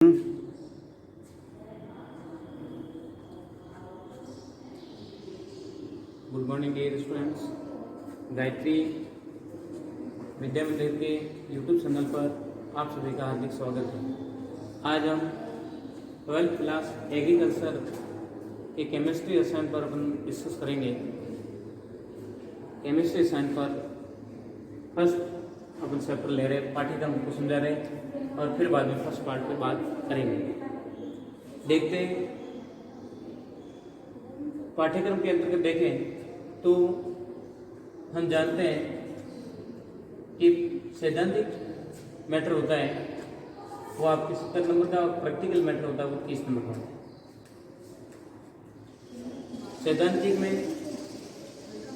Good morning dear students. Gayatri Vidya Mandir के YouTube channel पर आप सभी का हार्दिक स्वागत है। आज हम 12th क्लास एग्रीकल्चर के केमिस्ट्री असाइन पर अपन डिस्कस करेंगे। केमिस्ट्री असाइन पर फर्स्ट अपन चैप्टर ले रहे, पाठ्यक्रम को समझा रहे और फिर बाद में फर्स्ट पार्ट पे बात करेंगे। देखते हैं पाठ्यक्रम के अंतर्गत देखें तो हम जानते हैं कि सैद्धांतिक मैटर होता है वो आपके 70 नंबर का, और प्रैक्टिकल मैटर होता है वो 30 नंबर का। सैद्धांतिक में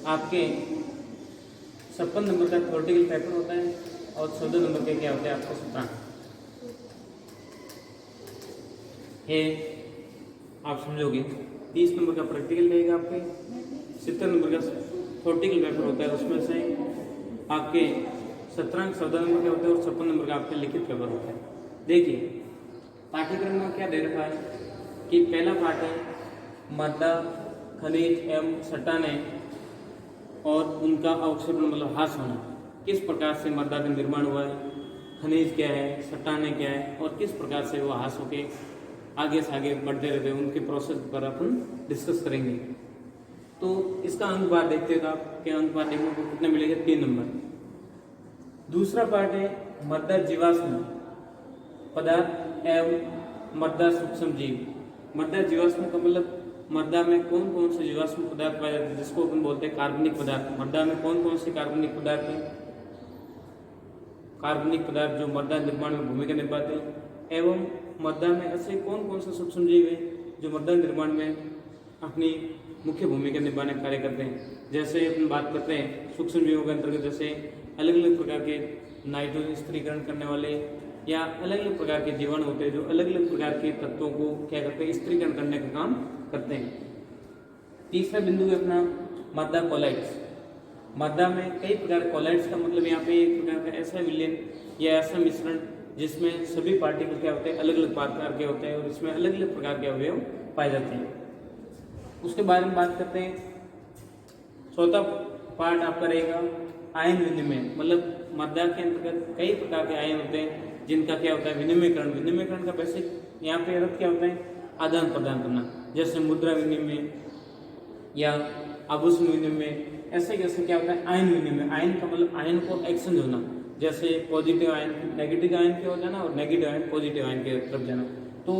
आपके 56 नंबर का थ्योरेटिकल पेपर होता है और 14 नंबर के क्या होते हैं आपको सूत्रांक। ये आप समझोगे। 30 नंबर का प्रैक्टिकल रहेगा आपके, 70 नंबर का थ्योरेटिकल पेपर होता है, उसमें से आपके 17 नंबर के होते हैं और 56 नंबर का आपके लिखित पेपर होता है। देखिए पाठ्यक्रम में क्या दे रखा है कि पहला पार्ट है मृदा, खनिज एवं चट्टानें और उनका अवक्षेपण मतलब ह्रास होना। किस प्रकार से मृदा का निर्माण हुआ है, खनिज क्या है, चट्टानें क्या है और किस प्रकार से वो ह्रास होके आगे से आगे बढ़ते रहते हैं, उनके प्रोसेस पर अपन डिस्कस करेंगे। तो इसका अंक पार्ट देखते हैं आप क्या अंक पार्ट देखने को कितना मिलेगा, 3 नंबर। दूसरा पार्ट है मृदा जीवाश्म पदार्थ एवं मृदा सूक्ष्म जीव। मृदा जीवाश्म का मतलब मृदा में कौन कौन से जीवाश्म पदार्थ पाए जाते हैं, जिसको अपन बोलते हैं कार्बनिक पदार्थ। मृदा में कौन कौन से कार्बनिक पदार्थ हैं, कार्बनिक पदार्थ जो मृदा निर्माण में भूमिका निभाते हैं, एवं मृदा में ऐसे कौन कौन से सूक्ष्म जीव हैं जो मृदा निर्माण में अपनी मुख्य भूमिका निभाने कार्य करते हैं। जैसे अपन बात करते हैं सूक्ष्म जीवों के अंतर्गत, जैसे अलग अलग प्रकार के नाइट्रोजन स्थिरीकरण करने वाले या अलग अलग प्रकार के जीवाणु होते हैं जो अलग अलग प्रकार के तत्वों को क्या करते हैं, स्थिरीकरण करने का काम करते हैं। तीसरा बिंदु है अपना मृदा कोलाइट्स। मृदा में कई प्रकार कोलाइट्स का मतलब यहाँ पे एक प्रकार का ऐसा विलयन या ऐसा मिश्रण जिसमें सभी पार्टिकल क्या होते हैं, अलग अलग प्रकार के होते हैं और इसमें अलग अलग प्रकार के अवयव पाए जाते हैं। उसके बारे में बात करते हैं। चौथा पार्ट आपका रहेगा आयन विनिमय। मतलब मृदा के अंतर्गत कई प्रकार के आयन होते हैं जिनका क्या होता है, विनिमयकरण। विनिमयकरण का बेसिक यहाँ पे अर्थ क्या होता है, आदान प्रदान करना। जैसे मुद्रा विनिमय या आभूषण विनिमय, ऐसे कैसे क्या होता है, आयन विनिमय। आयन का मतलब आयन को एक्सचेंज होना, जैसे पॉजिटिव आयन नेगेटिव आयन की ओर जाना और नेगेटिव आयन पॉजिटिव आयन की तरफ जाना। तो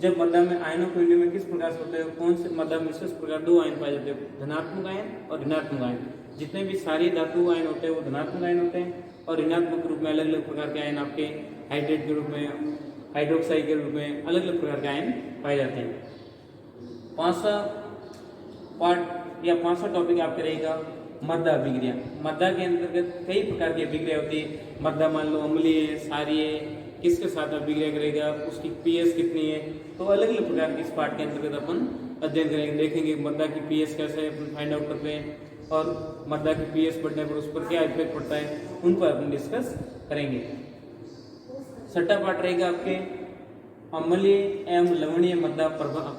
जब मृदा में आयनों के विनिमय किस प्रकार से होते हैं, कौन से मृदा में विशेष प्रकार 2 आयन पाए जाते हैं, धनात्मक आयन और ऋणात्मक आयन। जितने भी सारी धातु आयन होते हैं वो धनात्मक आयन होते हैं और ऋणात्मक रूप में अलग अलग प्रकार के आयन आपके हाइड्रेट के रूप में, हाइड्रोक्साइड के रूप में अलग अलग प्रकार के आयन पाए जाते हैं। 5वां पार्ट या 5वां टॉपिक आपके रहेगा मृदा अभिक्रिया। मृदा के अंतर्गत कई प्रकार की अभिक्रिया होती है। मृदा मान लो अम्लीय, क्षारीय, किसके साथ अभिक्रिया करेगा, उसकी पीएच कितनी है, तो अलग अलग प्रकार के इस पार्ट के अंतर्गत अपन अध्ययन करेंगे। देखेंगे मृदा की पीएच कैसे अपन फाइंड आउट करते हैं और मृदा की पीएच बढ़ने पर उस पर क्या इफेक्ट पड़ता है, उन पर अपन डिस्कस करेंगे। 6वां पार्ट रहेगा आपके अम्लीय एवं लवणीय मृदा प्रभाव।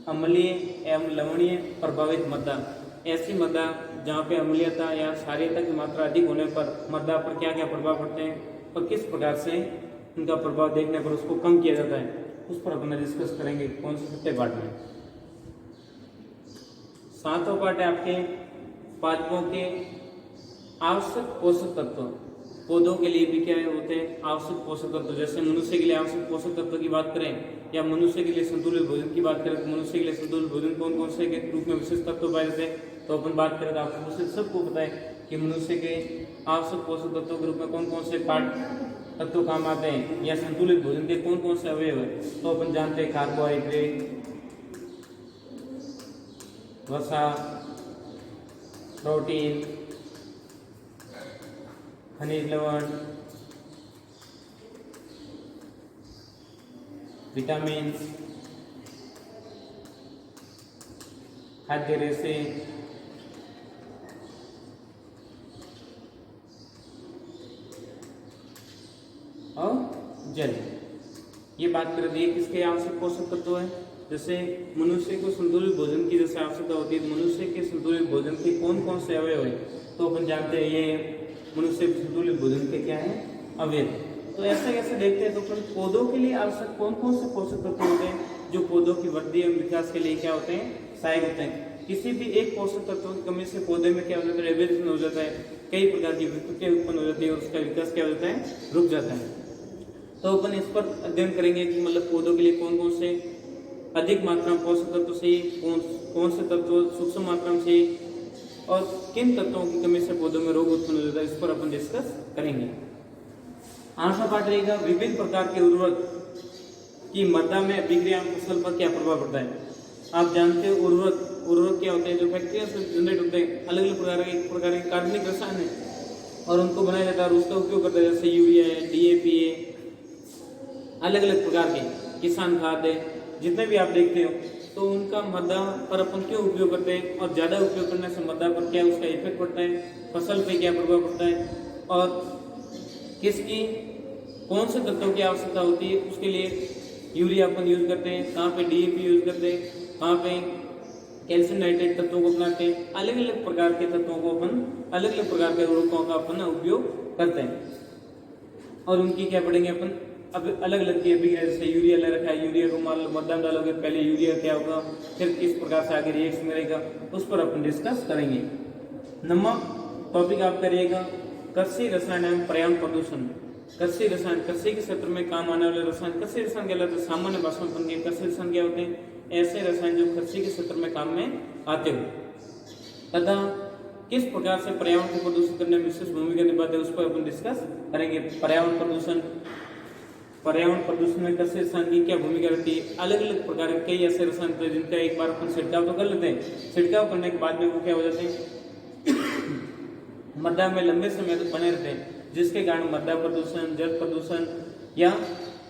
अम्लीय एवं लवणीय प्रभावित मृदा, ऐसी मृदा जहाँ पे अम्लीयता या क्षारीयता की मात्रा अधिक होने पर मृदा पर क्या क्या प्रभाव पड़ते हैं और किस प्रकार से उनका प्रभाव देखने पर उसको कम किया जाता है, उस पर अपन डिस्कस करेंगे कौन से 6वें पार्ट में। 7वां पार्ट है आपके पादपों के आवश्यक पोषक तत्व। पौधों के लिए भी क्या होते हैं, आवश्यक पोषक तत्व। जैसे मनुष्य के लिए आवश्यक पोषक तत्व की बात करें या मनुष्य के लिए संतुलित भोजन की बात करें तो मनुष्य के लिए संतुलित भोजन कौन कौन से के रूप में विशेष तत्व पाए जाते हैं, तो अपन बात करें तो आपको सबको पता है कि मनुष्य के आवश्यक पोषक तत्वों के रूप में कौन कौन से पार्ट तत्व काम आते हैं या संतुलित भोजन के कौन कौन से अवयव है, तो अपन जानते हैं कार्बोहाइड्रेट, वसा, प्रोटीन, खनिज लवण, विटामिन, खाद्य रेशे, और जल। ये बात कर रही है किसके आवश्यक पोषक तत्व है। जैसे मनुष्य को संतुलित भोजन की जैसे आवश्यकता होती है, मनुष्य के संतुलित भोजन के कौन कौन से अवयव है, तो अपन जानते हैं ये मनुष्य के संतुलित भोजन के क्या है, अवयव। तो ऐसा कैसे देखते हैं, तो फिर पौधों के लिए आवश्यक कौन कौन से पोषक तत्व होते हैं जो पौधों की वृद्धि एवं विकास के लिए क्या होते हैं, सहायक होते हैं। किसी भी एक पोषक तत्व की कमी से पौधे में क्या हो जाता है, एवरेशन हो जाता है, कई प्रकार की विकृतियां उत्पन्न हो जाती है और उसका विकास क्या हो जाता है, रुक जाता है। तो अपन इस पर अध्ययन करेंगे कि मतलब पौधों के लिए कौन कौन से अधिक मात्रा में पोषक तत्व चाहिए, कौन से तत्व सूक्ष्म मात्रा में चाहिए और किन तत्वों की कमी से पौधों में रोग उत्पन्न हो जाता है, इस पर अपन डिस्कस करेंगे। आठवां पाठ रहेगा विभिन्न प्रकार के उर्वरक की मृदा में अभिक्रिया फसल पर क्या प्रभाव पड़ता है। आप जानते हो उर्वरक क्या होते हैं, जो फैक्ट्रियों से जनरेट होते हैं, अलग अलग प्रकार के कार्बनिक रसायन है और उनको बनाया जाता है और उसका उपयोग करते हैं, जैसे यूरिया है, डीएपी है, अलग अलग प्रकार के किसान खाद है, जितने भी आप देखते हो, तो उनका मृदा पर अपन क्यों उपयोग करते हैं और ज़्यादा उपयोग करने से मृदा पर क्या उसका इफेक्ट पड़ता है, फसल पे क्या प्रभाव पड़ता है और किसकी कौन से तत्वों की आवश्यकता होती है, उसके लिए यूरिया अपन यूज करते हैं, कहाँ पे डीएपी यूज करते हैं, कहाँ पे कैल्शियम नाइट्रेट तत्वों को अपनाते हैं, अलग अलग प्रकार के तत्वों को अपन अलग अलग प्रकार के उर्वरकों का अपन उपयोग करते हैं और उनकी क्या पढ़ेंगे अपन अब अलग अलग की अभिक्रिया। जैसे यूरिया ले रखा है, यूरिया को मान लो मृदा में डालोगे, पहले यूरिया क्या होगा, फिर किस प्रकार से आगे रिएक्शन करेगा, उस पर अपन डिस्कस करेंगे। नंबर टॉपिक आप करिएगा कृषि रसायन एवं पर्यावरण प्रदूषण। कृषि रसायन, कृषि के क्षेत्र में काम आने वाले रसायन कृषि रसायन कहलाते हैं। सामान्य भाषा में अपन कृषि रसायन क्या होते हैं, ऐसे रसायन जो कृषि के क्षेत्र में काम में आते हो तथा किस प्रकार से पर्यावरण को प्रदूषित करने में विशेष भूमिका निभाते हैं, उस पर अपन डिस्कस करेंगे। पर्यावरण प्रदूषण में कृषि रसायन की क्या भूमिका रहती है। अलग अलग प्रकार के कई ऐसे रसायन होते हैं जिनका एक बार अपन छिड़काव तो कर लेते हैं, छिड़काव करने के बाद में वो क्या हो जाते हैं, मृदा में लंबे समय तक बने रहते हैं, जिसके कारण मृदा प्रदूषण, जल प्रदूषण या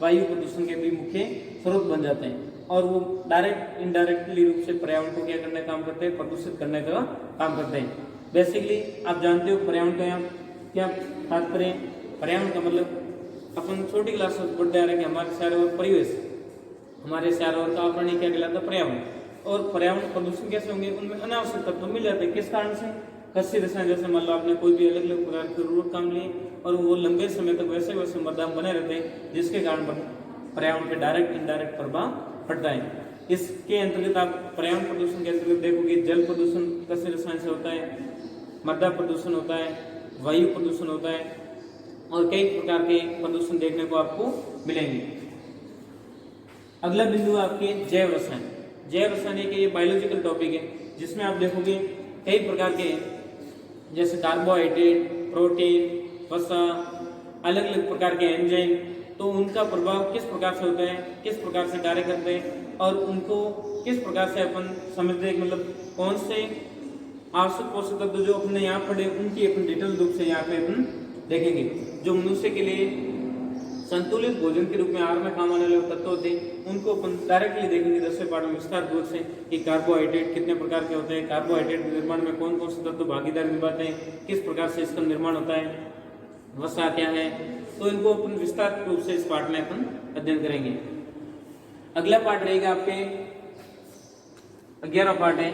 वायु प्रदूषण के भी मुख्य स्रोत बन जाते हैं और वो डायरेक्ट इनडायरेक्टली रूप से पर्यावरण को क्या करने का काम करते हैं, प्रदूषित करने का काम करते हैं। बेसिकली आप जानते हो पर्यावरण का यहाँ क्या तात्पर्य। पर्यावरण का मतलब अपन छोटी क्लास में पढ़ते आ रहे हैं कि हमारे चारों ओर परिवेश, हमारे चारों ओर का आवरण क्या कहलाता है, पर्यावरण। और पर्यावरण प्रदूषण कैसे होंगे, उनमें अनावश्यक तत्व मिल जाते हैं। किस कारण से, कृषि रसायन। जैसे मान लो आपने कोई भी अलग अलग प्रकार के उर्वरक काम लिए और वो लंबे समय तक वैसे वैसे मृदा में बने रहते हैं, जिसके कारण पर्यावरण पे डायरेक्ट इनडायरेक्ट प्रभाव पड़ता है। इसके अंतर्गत आप पर्यावरण प्रदूषण के अंतर्गत देखोगे जल प्रदूषण कृषि रसायन से होता है, मृदा प्रदूषण होता है, वायु प्रदूषण होता है और कई प्रकार के प्रदूषण देखने को आपको मिलेंगे। अगला बिंदु आपके जैव रसायन। जैव रसायन एक ये बायोलॉजिकल टॉपिक है जिसमें आप देखोगे कई प्रकार के जैसे कार्बोहाइड्रेट, प्रोटीन, वसा, अलग अलग प्रकार के एंजाइम, तो उनका प्रभाव किस प्रकार से होता है, किस प्रकार से कार्य करते हैं और उनको किस प्रकार से अपन समझते हैं, मतलब कौन से आवश्यक पोषक तत्व जो अपने यहाँ पढ़े उनकी अपन डिटेल रूप से यहाँ पे अपन देखेंगे। जो मनुष्य के लिए संतुलित भोजन के रूप में आहार में काम आने वाले तत्व होते हैं उनको अपन डायरेक्टली देखेंगे 10वें पाठ में विस्तार पूर्वक से कि कार्बोहाइड्रेट कितने प्रकार के होते हैं, कार्बोहाइड्रेट निर्माण में कौन कौन से तत्व भागीदारी निभाते हैं, किस प्रकार से इसका निर्माण होता है, वसा क्या है, तो इनको अपन विस्तार रूप से इस पाठ में अपन अध्ययन करेंगे। अगला पाठ रहेगा आपके 11वां पाठ है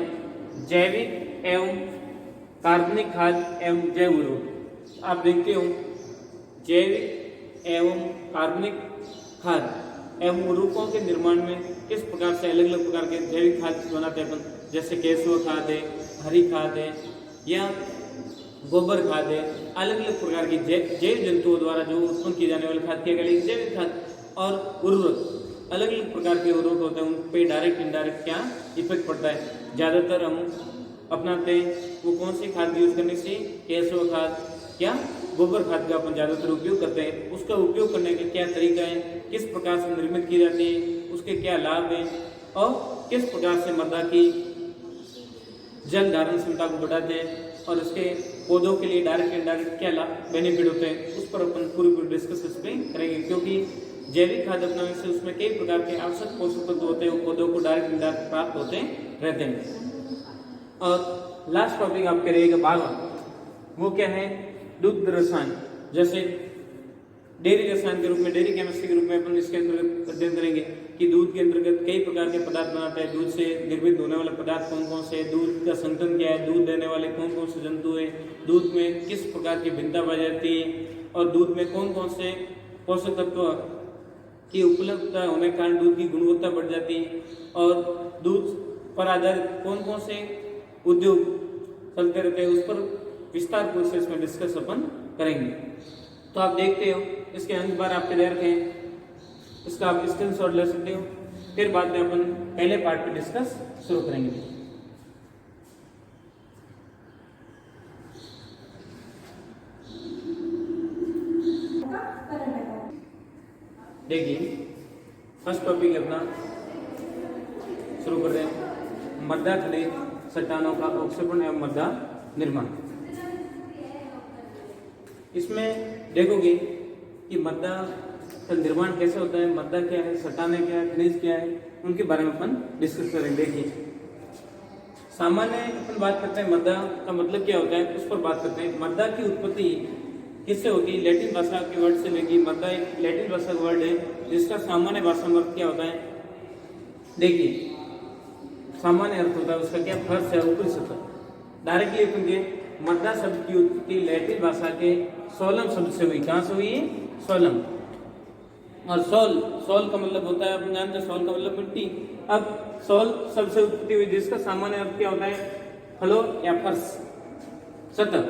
जैविक एवं कार्बनिक खाद एवं जैव उर्वरक। आप देखते हो जैविक एवं कार्बनिक खाद एवं उर्वरकों के निर्माण में किस प्रकार से अलग अलग प्रकार के जैविक खाद बनाते हैं अपन, जैसे केंचुआ खाद है, हरी खाद है या गोबर खाद है, अलग अलग प्रकार की जैव जंतुओं द्वारा जो उत्पन्न की जाने वाली खाद क्या कहलाएगी, जैविक खाद। और उर्वरक अलग अलग प्रकार के उर्वरक होते हैं, उन पे डायरेक्ट इनडायरेक्ट क्या इफेक्ट पड़ता है। ज़्यादातर हम अपनाते हैं वो कौन सी खाद यूज करने से, केंचुआ खाद या गोबर खाद का अपन ज़्यादातर उपयोग करते हैं। उसका उपयोग करने का क्या तरीका है, किस प्रकार से निर्मित की जाती है, उसके क्या लाभ हैं और किस प्रकार से मृदा की जल धारण क्षमता को बढ़ाते हैं और इसके पौधों के लिए डायरेक्ट इनडायरेक्ट क्या लाभ बेनिफिट होते हैं, उस पर अपन पूरी डिस्कस इस पे करेंगे। क्योंकि जैविक खाद अपनाने से उसमें कई प्रकार के आवश्यक पोषक तत्व होते हैं, वो पौधों को डायरेक्ट इनडायरेक्ट प्राप्त होते रहते हैं। और लास्ट टॉपिक आपके रहेगा 12वां, वो क्या है दुग्ध रसायन। जैसे डेयरी रसायन के रूप में, डेयरी केमिस्ट्री के रूप में अपन इसके अंतर्गत अध्ययन करेंगे कि दूध के अंतर्गत कई प्रकार के पदार्थ बनाते हैं। दूध से निर्मित होने वाले पदार्थ कौन कौन से हैं, दूध का संतन क्या है, दूध देने वाले कौन कौन से जंतु हैं, दूध में किस प्रकार की भिन्नता पाई जाती है और दूध में कौन कौन से पोषक तत्व की उपलब्धता होने के कारण दूध की गुणवत्ता बढ़ जाती है और दूध पर आधारित कौन कौन से उद्योग चलते रहते हैं, उस पर विस्तार पूर्वक से इसमें डिस्कस अपन करेंगे। तो आप देखते हो इसके अंक बार आप तैयार रखें, इसका आप स्क्रीनशॉट ले सकते हो। फिर बाद में अपन पहले पार्ट पे डिस्कस शुरू करेंगे। देखिए फर्स्ट टॉपिक अपना शुरू कर रहे हैं, मृदा खनिज चट्टानों का अवक्षेपण एवं मृदा निर्माण। इसमें देखोगे कि मृदा का निर्माण कैसे होता है, मृदा क्या है, चट्टानें क्या है, खनिज क्या है, उनके बारे में अपन डिस्कस करेंगे। देखिए सामान्य अपन बात करते हैं मृदा का मतलब क्या होता है, उस पर बात करते हैं। मृदा की उत्पत्ति किससे होती है, लैटिन भाषा के वर्ड से लेगी। मृदा एक लैटिन भाषा का वर्ड है जिसका सामान्य भाषा में अर्थ क्या होता है। देखिए सामान्य अर्थ होता है उसका क्या, फर्श है, ऊपरी सतह। डायरेक्टली अपन मृदा शब्द की उत्पत्ति लैटिन भाषा के सोलम शब्द से हुई। कहां से हुई है, सोलम। और सोल का मतलब होता है, अपन जानते हैं सोल का मतलब मिट्टी। अब सोल शब्द से उत्पत्ति हुई जिसका सामान्य अर्थ क्या होता है, फ्लोर या फर्श, सतह।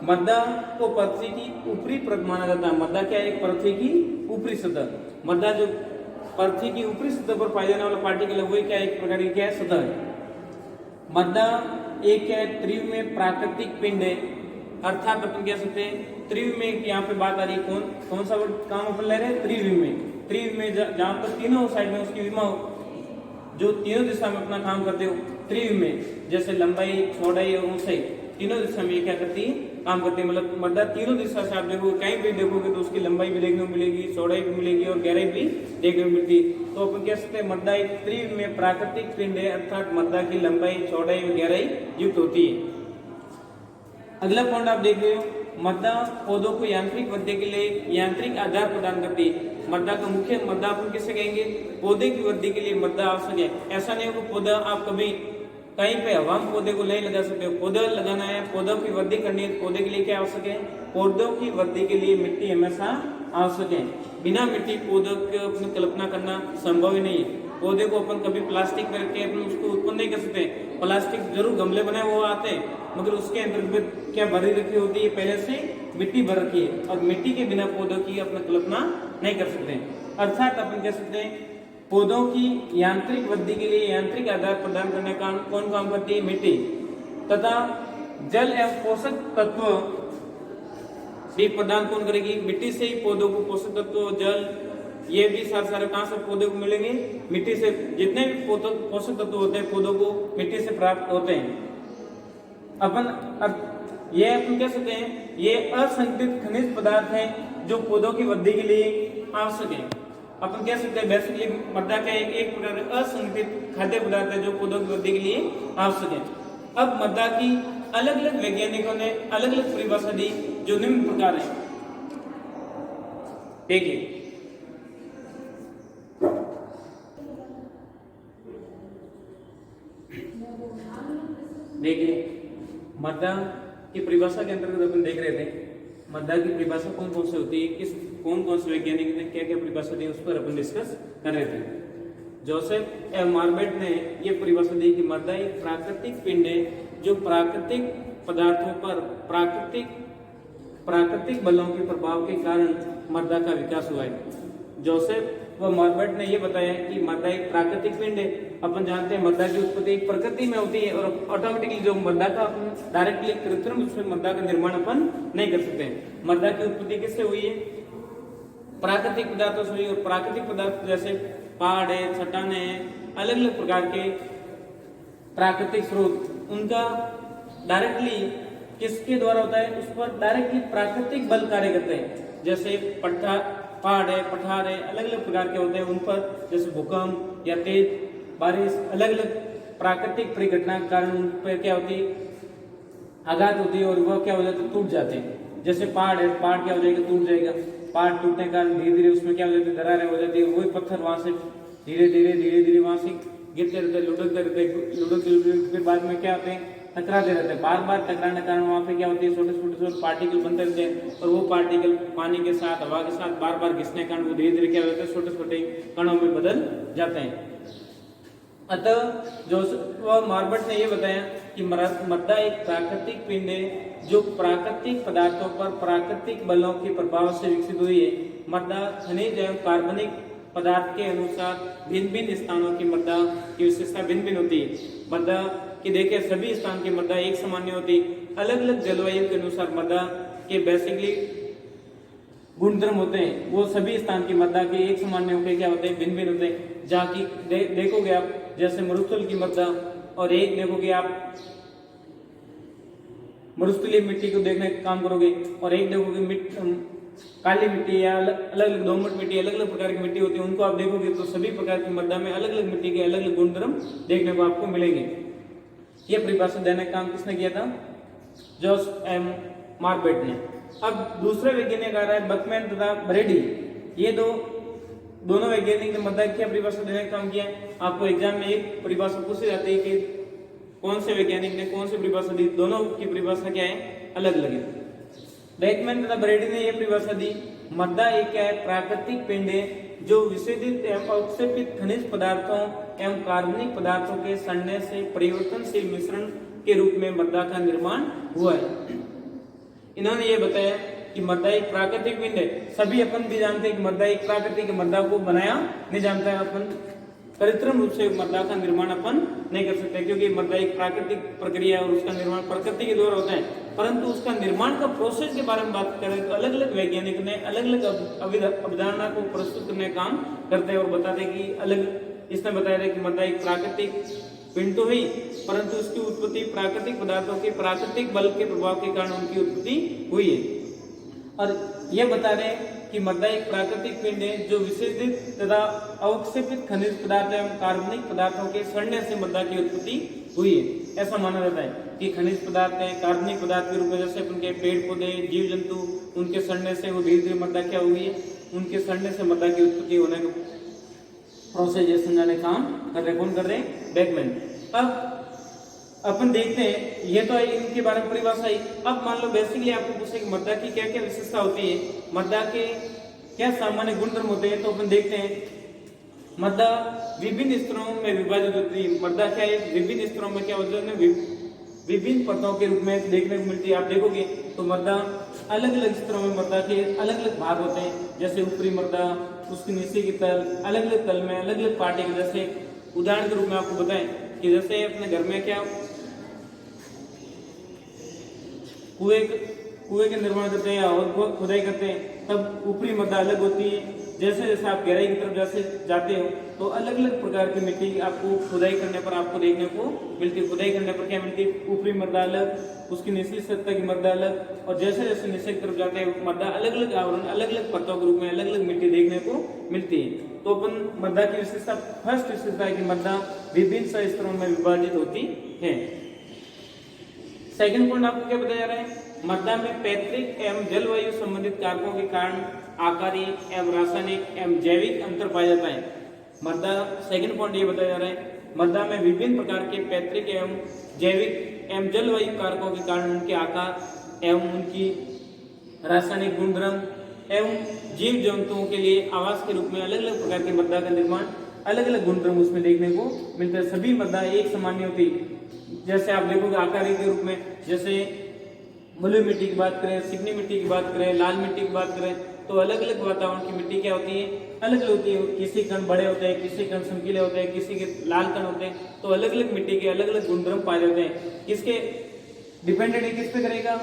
मृदा को पृथ्वी की ऊपरी परत माना जाता है। मृदा क्या है, एक पृथ्वी की ऊपरी सतह। मृदा जो पृथ्वी की ऊपरी सतह पर पाए जाने वाला पार्टिकल है, वही क्या एक प्रकार की क्या है, सतह है। मृदा एक क्या है, त्रिव में प्राकृतिक पिंड है। अर्थात अपन कह सकते हैं त्रिव में, यहाँ पे बात आ रही है कौन सा वर्ड काम अपन ले रहे हैं, त्रिव में। त्रिव में जहाँ पर तीनों साइड में उसकी विमा हो, जो तीनों दिशा में अपना काम करते हो, त्रिव में जैसे लंबाई, चौड़ाई और ऊंचाई, तीनों दिशा में क्या करती है, काम करती है। मतलब मृदा तीनों दिशा से आप देखोगे, कहीं भी देखोगे तो उसकी लंबाई भी देखने को मिलेगी, चौड़ाई भी मिलेगी और गहराई भी देखने को मिलती है। तो अपन कह सकते हैं मृदा एक त्रिव में प्राकृतिक पिंड है, अर्थात मृदा की लंबाई, चौड़ाई और गहराई युक्त होती है। अगला पॉइंट आप देख रहे हो, मृदा पौधों को यांत्रिक वृद्धि के लिए यांत्रिक आधार प्रदान करती है। मृदा का मुख्य, मृदा अपन किसे कहेंगे, पौधे की वृद्धि के लिए मृदा आवश्यक है। ऐसा नहीं हो कि पौधा आप कभी कहीं पे हवा में पौधे को नहीं लगा सकते हो। पौधा लगाना है, पौधों की वृद्धि करनी है, पौधे के लिए क्या आवश्यक है, पौधों की वृद्धि के लिए मिट्टी हमेशा आवश्यक है। बिना मिट्टी पौधों की अपनी कल्पना करना संभव ही नहीं है। पौधे को अपन कभी प्लास्टिक में रख के अपन उसको उत्पन्न नहीं कर सकते। प्लास्टिक जरूर गमले बनाए वो आते हैं, मगर उसके अंतर्गत क्या भरी रखी होती है, पहले से मिट्टी भर रखी है, और मिट्टी के बिना पौधों की अपना कल्पना नहीं कर सकते। अर्थात अपन कह सकते हैं पौधों की यांत्रिक वृद्धि के लिए यांत्रिक आधार प्रदान करने का कौन काम करती है, मिट्टी। तथा जल एवं पोषक तत्व भी प्रदान कौन करेगी, मिट्टी से ही पौधों को पोषक तत्व, जल, ये भी सारे कहां से पौधे को मिलेंगे, मिट्टी से। जितने भी पोषक तत्व होते हैं पौधों को मिट्टी से प्राप्त होते हैं। ये अपन कह सकते हैं ये असंगठित खनिज पदार्थ हैं जो पौधों की वृद्धि के लिए आवश्यक है। अपन कह सकते हैं बेसिकली मृदा का एक प्रकार का असंगठित खाद्य पदार्थ है जो पौधों की वृद्धि के लिए आवश्यक है। अब मृदा की अलग अलग वैज्ञानिकों ने अलग अलग परिभाषा दी जो निम्न प्रकार है। देखिए मृदा की परिभाषा के अंतर्गत अपन देख रहे थे मृदा की परिभाषा कौन कौन सी होती है, कौन कौन से वैज्ञानिक ने क्या क्या परिभाषा दी, उस पर अपन डिस्कस कर रहे थे। जोसेफ ए मार्बेट ने यह परिभाषा दी कि मृदा एक प्राकृतिक पिंड है जो प्राकृतिक पदार्थों पर प्राकृतिक बलों के प्रभाव के कारण मृदा का विकास हुआ है। जोसेफ व मार्बेट ने यह बताया कि मृदा एक प्राकृतिक पिंड है। अपन जानते हैं मृदा की उत्पत्ति एक प्रकृति में होती है और ऑटोमेटिकली जो मृदा का अपन डायरेक्टली कृत्रिम रूप से मृदा का निर्माण अपन नहीं कर सकते। मृदा की उत्पत्ति किससे हुई है, प्राकृतिक पदार्थों से हुई। और प्राकृतिक पदार्थ जैसे पहाड़ है, चट्टानें हैं, अलग अलग प्रकार के प्राकृतिक स्रोत, उनका डायरेक्टली किसके द्वारा होता है, उस पर डायरेक्टली प्राकृतिक बल कार्य करते हैं। जैसे पहाड़ है, पठार है, अलग अलग प्रकार के होते हैं, उन पर जैसे भूकंप या तेज बारिश, अलग अलग प्राकृतिक परिघटना के कारण उन पर क्या होती है, आघात होती है और वह क्या हो जाता है, टूट जाते हैं। जैसे पहाड़ है, पहाड़ क्या हो जाएगा, टूट जाएगा। पहाड़ टूटने के कारण धीरे धीरे उसमें क्या हो जाती है, दरारें हो जाती है, वही पत्थर वहां से धीरे धीरे वहां से गिरते रहते, लुढ़कते फिर बाद में क्या होते हैं, टकराते रहते हैं। बार बार टकराने के कारण वहां पे क्या होती है, छोटे पार्टिकल बनते रहते हैं और वो पार्टिकल पानी के साथ, हवा के साथ बार बार घिसने के कारण वो धीरे धीरे क्या होते हैं, छोटे छोटे कणों में बदल जाते हैं। अतः जो मार्बट ने ये बताया कि मृदा एक प्राकृतिक पिंड है जो प्राकृतिक पदार्थों पर प्राकृतिक बलों के प्रभाव से विकसित हुई है। मृदा खनिज एवं कार्बनिक पदार्थ के अनुसार भिन्न भिन्न स्थानों की मृदा की विशेषता भिन्न भिन्न होती है। मृदा की देखिए सभी स्थान की मृदा एक समान नहीं होती, अलग अलग जलवायु के अनुसार मृदा के बेसिकली गुणधर्म होते हैं, वो सभी स्थान की मृदा के एक समान नहीं होते, क्या होते हैं, भिन्न भिन्न होते हैं। जहाँ की देखोगे आप जैसे मरुस्थल की मृदा और एक देखोगे आप मरुस्थलीय मिट्टी को देखने का काम करोगे और एक देखोगे काली मिट्टी या अलग अलग दोमट मिट्टी, अलग अलग प्रकार की मिट्टी होती है, उनको आप देखोगे तो सभी प्रकार की मृदा में अलग अलग मिट्टी के अलग अलग गुणधर्म देखने को आपको मिलेंगे। ये परिभाषा देने का काम किसने किया था, जोस एम मार्बेट ने। अब दूसरे वैज्ञानिक आ रहा है बकमैन तथा ब्रेडी। ये दोनों वैज्ञानिक ने मृदा की परिभाषा देने का काम किया है। आपको एग्जाम में एक परिभाषा पूछी जाती है कि कौन से वैज्ञानिक ने कौन सी परिभाषा दी, दोनों की परिभाषा क्या है, अलग अलग है। बेकमैन तथा ब्रेडी ने यह परिभाषा दी, मृदा एक क्या है, प्राकृतिक पिंड है जो विषेदित एवं अवक्षेपित खनिज पदार्थों एवं कार्बनिक पदार्थों के सड़ने से परिवर्तनशील मिश्रण के रूप में मृदा का निर्माण हुआ है। इन्होंने ये बताया कि मृदा एक प्राकृतिक पिंड है। सभी अपन भी जानते हैं कि मृदा एक प्राकृतिक, मृदा को बनाया नहीं जानता है अपन, कृत्रिम रूप से मृदा का निर्माण अपन नहीं कर सकते क्योंकि मृदा एक प्राकृतिक प्रक्रिया और उसका निर्माण प्रकृति के द्वारा होता है। परंतु उसका निर्माण का प्रोसेस के बारे में बात करें तो अलग अलग वैज्ञानिक ने अलग अलग अवधारणा को प्रस्तुत करने का काम करते हैं और बताते हैं कि अलग इसने बताया था कि मृदा एक प्राकृतिक पिंड तो हुई परंतु उसकी उत्पत्ति प्राकृतिक पदार्थों के प्राकृतिक बल के प्रभाव के कारण उनकी उत्पत्ति हुई है। और यह बता रहे हैं कि मृदा एक प्राकृतिक पिंड है जो विषेदित तथा अवक्षेपित खनिज पदार्थ एवं कार्बनिक पदार्थों के सड़ने से मृदा की उत्पत्ति हुई है। ऐसा माना जाता है कि खनिज पदार्थ है, कार्बनिक पदार्थ के रूप में जैसे उनके पेड़ पौधे, जीव जंतु, उनके सड़ने से वो धीरे धीरे मृदा क्या हुई है, उनके सड़ने से मृदा की उत्पत्ति होने का प्रोसेस ये समझाने काम कर रहे, कौन कर रहे हैं, बेकमैन। अब अपन देखते हैं, ये तो इनके बारे में परिभाषा ही। अब मान लो बेसिकली आपको पूछे कि मृदा की क्या क्या विशेषता होती है, मृदा के क्या सामान्य गुणधर्म होते हैं, तो अपन देखते हैं मृदा विभिन्न स्तरों में विभाजित होती है। मृदा क्या है, विभिन्न स्तरों में क्या होता है, विभिन्न परतों के रूप में देखने को मिलती है। आप देखोगे तो मृदा अलग अलग स्तरों में मृदा के अलग अलग भाग होते हैं, जैसे ऊपरी मृदा, उसके नीचे की तल, अलग अलग तल में अलग अलग पार्टिकल। जैसे उदाहरण के रूप में आपको बताएं कि जैसे अपने घर में क्या कुएं के निर्माण करते हैं और खुदाई करते हैं, तब ऊपरी मृदा अलग होती है। जैसे जैसे आप गहराई की तरफ जैसे जाते हो तो अलग अलग प्रकार की मिट्टी आपको खुदाई करने पर आपको देखने को मिलती है। खुदाई करने पर क्या मिलती है, ऊपरी मृदा अलग, उसकी निचली सतह की मृदा अलग, और जैसे जैसे नीचे की तरफ जाते हैं मृदा अलग अलग आवरण, अलग अलग परतों के रूप में अलग अलग मिट्टी देखने को मिलती है। तो अपन मृदा की विशेषता, फर्स्ट विशेषता है कि मृदा विभिन्न स्तरों में विभाजित होती है। सेकंड पॉइंट आपको क्या बताया जा रहा है, मृदा में पैतृक एवं जलवायु संबंधित कारकों के कारण आकारीय एवं रासायनिक एवं जैविक अंतर पाया जाता है। मृदा, सेकंड पॉइंट ये बताया जा रहा है, मृदा में विभिन्न प्रकार के पैतृक एवं जैविक एवं जलवायु कारकों के कारण उनके आकार एवं उनकी रासायनिक गुणधर्म एवं जीव जंतुओं के लिए आवास के रूप में अलग अलग प्रकार की मृदा का निर्माण, अलग अलग गुणधर्म उसमें देखने को मिलता है। सभी मृदा एक समान नहीं होती। जैसे आप देखोगे आकारीय के रूप में, जैसे बलुई मिट्टी की बात करें, चिकनी मिट्टी की बात करें, लाल मिट्टी की बात करें, तो अलग अलग वातावरण की मिट्टी क्या होती है, अलग अलग होती है। किसी कण बड़े होते हैं, किसी कण चमकीले होते हैं, किसी के लाल कण होते हैं, तो अलग अलग मिट्टी के अलग अलग गुणधर्म पाए जाते हैं। किसके डिपेंडेंट है, किस पे करेगा,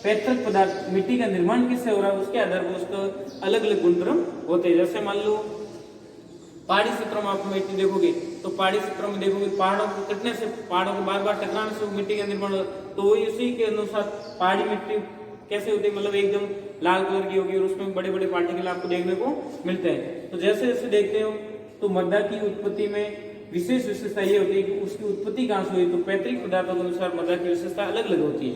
पैतृक पदार्थ, मिट्टी का निर्माण किससे हो रहा है उसके आधार पर उसका अलग अलग गुणधर्म होते हैं। जैसे मान लो पहाड़ी क्षेत्रों में आप मिट्टी देखोगे तो पहाड़ी क्षेत्रों में देखोगे पहाड़ों को कटने से, पहाड़ों को बार बार टकराने से मिट्टी का निर्माण होता है। तो इसी के अनुसार पहाड़ी मिट्टी कैसे होती है, मतलब एकदम लाल कलर की होगी और उसमें बड़े बड़े पार्टिकल आपको देखने को मिलते हैं। तो जैसे जैसे देखते हो तो मृदा की उत्पत्ति में विशेष विशेषता ये होती है कि उसकी उत्पत्ति कहाँ से हुई, तो पैतृक पदार्थों के अनुसार मृदा की विशेषता अलग अलग होती है।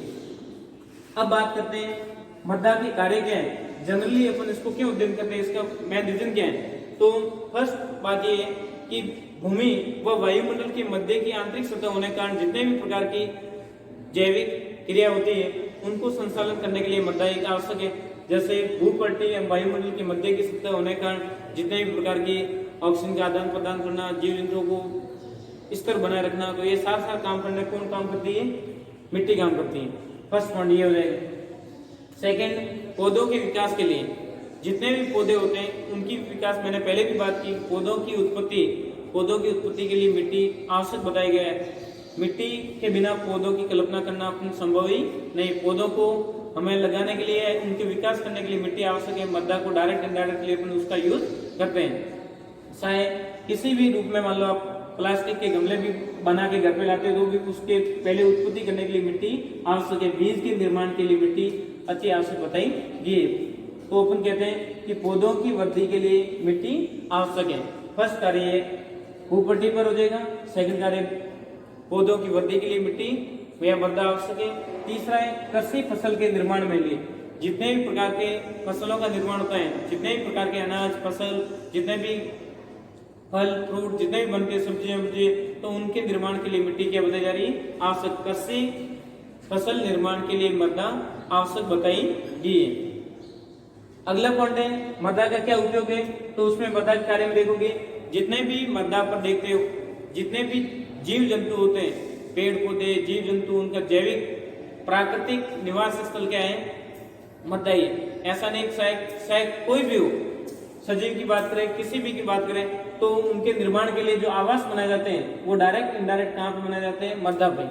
अब बात करते हैं मृदा के कार्य क्या है। जनरली अपन इसको क्यों अध्ययन करते हैं, इसका मेन रीजन क्या है? तो फर्स्ट बात ये है कि भूमि व वायुमंडल के मध्य की आंतरिक सतह होने के कारण जितने भी प्रकार की जैविक क्रिया होती है उनको संचालन करने के लिए मृदा एक आवश्यक है। जैसे भूपट्टी एवं वायुमंडल के मध्य की सतह होने के कारण जितने भी प्रकार की ऑक्सीजन का आदान प्रदान करना, जीव जंतुओं को स्तर बनाए रखना, तो ये सारा काम करने कौन काम करती है? मिट्टी काम करती है। फर्स्ट पॉइंट ये हो जाएगा। सेकंड, पौधों के विकास के लिए जितने भी पौधे होते हैं उनकी विकास, मैंने पहले भी बात की, पौधों की उत्पत्ति के लिए मिट्टी आवश्यक बताया गया है। मिट्टी के बिना पौधों की कल्पना करना अपन संभव ही नहीं। पौधों को हमें लगाने के लिए, उनके विकास करने के लिए मिट्टी आवश्यक है। मृदा को डायरेक्ट इनडायरेक्टली अपन उसका यूज करते हैं। चाहे किसी भी रूप में, मान लो आप प्लास्टिक के गमले भी बना के घर पे लाते हो तो भी उसके पहले उत्पत्ति करने के लिए मिट्टी आवश्यक है। बीज के निर्माण के लिए मिट्टी अच्छी आवश्यक बताई गई। तो अपन कहते हैं कि पौधों की वृद्धि के लिए मिट्टी आवश्यक है। फर्स्ट कार्य ये भूपट्टी पर हो जाएगा। सेकंड कार्य पौधों की वृद्धि के लिए मिट्टी या मृदा आवश्यक है। तीसरा है कृषि फसल के निर्माण में लिए जितने भी प्रकार के फसलों का निर्माण होता है, जितने भी प्रकार के अनाज फसल, जितने भी फल फ्रूट जितने भी बनते सब्जियां, तो उनके निर्माण के लिए मिट्टी क्या बताई जा रही है? आवश्यक। कृषि फसल निर्माण के लिए मृदा आवश्यक बताई गई है। अगला पॉइंट है मृदा का क्या उपयोग है। तो उसमें मृदा के कार्य में देखोगे, जितने भी मृदा पर देखते हो, जितने भी जीव जंतु होते हैं, पेड़ पौधे जीव जंतु, उनका जैविक प्राकृतिक निवास स्थल क्या है? मृदा ही है। ऐसा नहीं शायद कोई भी हो, सजीव की बात करें, किसी भी की बात करें, तो उनके निर्माण के लिए जो आवास बनाए जाते हैं वो डायरेक्ट इनडायरेक्ट कहाँ पे बनाए जाते हैं? मृदा पे,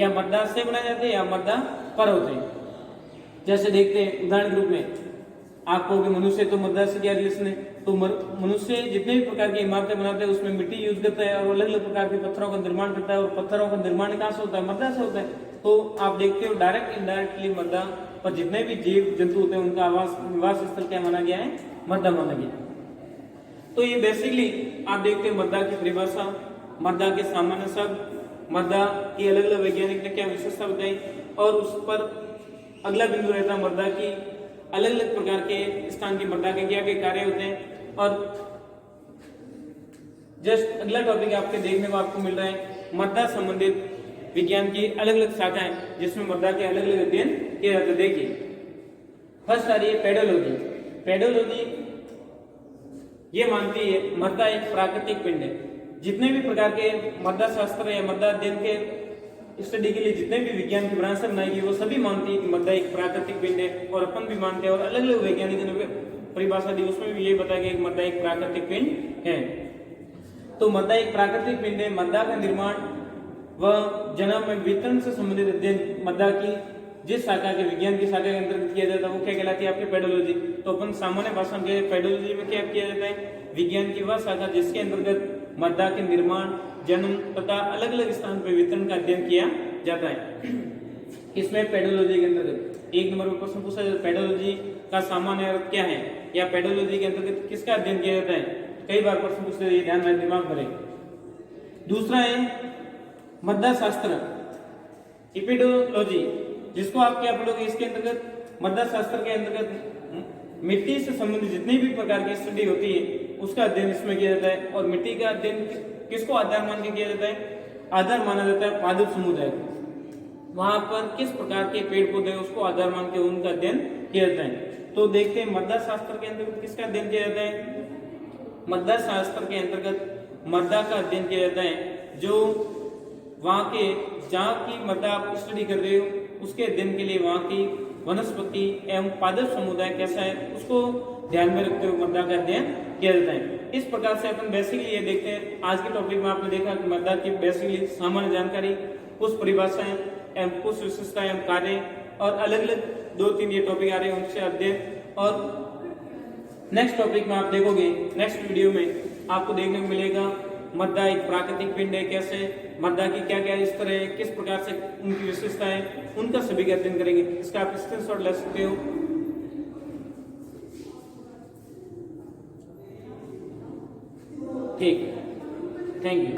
या मृदा से बनाए जाते हैं या मृदा पर होते हैं। जैसे देखते हैं उदाहरण के रूप में, आप कहोगे मनुष्य तो मृदा से क्या रिलेशन है? तो मनुष्य जितने भी प्रकार की इमारतें बनाते हैं उसमें मिट्टी यूज करता है और अलग अलग प्रकार के पत्थरों का निर्माण करता है, और पत्थरों का निर्माण कहाँ से होता है? मृदा से होता है। तो आप देखते हो डायरेक्ट इनडायरेक्टली मृदा पर जितने भी जीव जंतु होते हैं उनका निवास स्थल क्या माना गया है? मृदा माना गया। तो ये बेसिकली आप देखते हैं मृदा की परिभाषा, मृदा के सामान्य शब्द, मृदा की अलग अलग वैज्ञानिक ने क्या विशेषता बताई, और उस पर अगला बिंदु रहता है मृदा की अलग अलग प्रकार के स्थान की मृदा के क्या क्या कार्य होते हैं। और जस्ट अगला टॉपिक आपके देखने को आपको मिल रहा है मृदा संबंधित विज्ञान की अलग अलग शाखाएं जिसमें मृदा के अलग अलग अध्ययन किए जाते हैं। देखिए फर्स्ट आ रही है पेडोलॉजी। पेडोलॉजी ये मानती है मृदा एक प्राकृतिक पिंड है। जितने भी प्रकार के मृदा शास्त्र या मृदा अध्ययन के स्टडी के लिए जितने भी विज्ञान की ब्रांच बनाएगी वो सभी मानती है कि मृदा एक प्राकृतिक पिंड है, और अपन भी मानते हैं, और अलग अलग वैज्ञानिकों ने परिभाषा दी उसमें भी ये बताया गया कि मृदा एक प्राकृतिक पिंड है। तो मृदा एक प्राकृतिक पिंड है। मृदा का निर्माण व जन्म में वितरण से संबंधित अध्ययन मृदा की जिस शाखा के विज्ञान की शाखा के अंतर्गत किया जाता है वो क्या कहलाती है? आपकी पेडोलॉजी। तो अपन सामान्य भाषा में पेडोलॉजी में क्या किया जाता है? विज्ञान की वह शाखा जिसके अंतर्गत मृदा के निर्माण जन्म तथा अलग अलग स्थान पर वितरण का अध्ययन किया जाता है। इसमें पेडोलॉजी के अंतर्गत एक नंबर पर प्रश्न पूछा जाता है, पेडोलॉजी का सामान्य अर्थ क्या है, या पेडोलॉजी के अंतर्गत किसका अध्ययन किया जाता है? कई बार प्रश्न पूछते हैं, ध्यान में दिमाग भरे। दूसरा है मृदा शास्त्र, इपिडोलॉजी, जिसको आप क्या पढ़ोगे? इसके अंतर्गत मृदा शास्त्र के अंतर्गत मिट्टी से संबंधित जितनी भी प्रकार की स्टडी होती है उसका अध्ययन इसमें किया जाता है। और मिट्टी का अध्ययन किसको आधार मान के किया जाता है? आधार माना जाता है पादप समुदाय को। वहां पर किस प्रकार के पेड़ पौधे उसको आधार मान के उनका अध्ययन किया जाता है। तो देखते हैं मृदा शास्त्र के अंतर्गत किसका अध्ययन किया जाता है? मृदा शास्त्र के अंतर्गत मृदा का अध्ययन किया जाता है। जो वहां के जहाँ की मृदा आप स्टडी कर रहे हो उसके अध्ययन के लिए वहां की वनस्पति एवं पादप समुदाय कैसा है उसको ध्यान में रखते हुए मृदा का अध्ययन किया जाता है। इस प्रकार से अपन बेसिकली ये देखते हैं आज के टॉपिक में आपने देखा कि मृदा की बेसिकली सामान्य जानकारी, कुछ परिभाषाएं एवं कुछ विशेषताएं एवं कार्य, और अलग अलग 2-3 ये टॉपिक आ रहे हैं उनसे अध्ययन। और नेक्स्ट टॉपिक में आप देखोगे, नेक्स्ट वीडियो में आपको देखने को मिलेगा मृदा एक प्राकृतिक पिंड है, कैसे मृदा की क्या क्या स्तर है, किस प्रकार से उनकी विशेषता है, उनका सभी का अध्ययन करेंगे। इसका आप स्क्रीनशॉट ले सकते हो। ठीक, थैंक यू।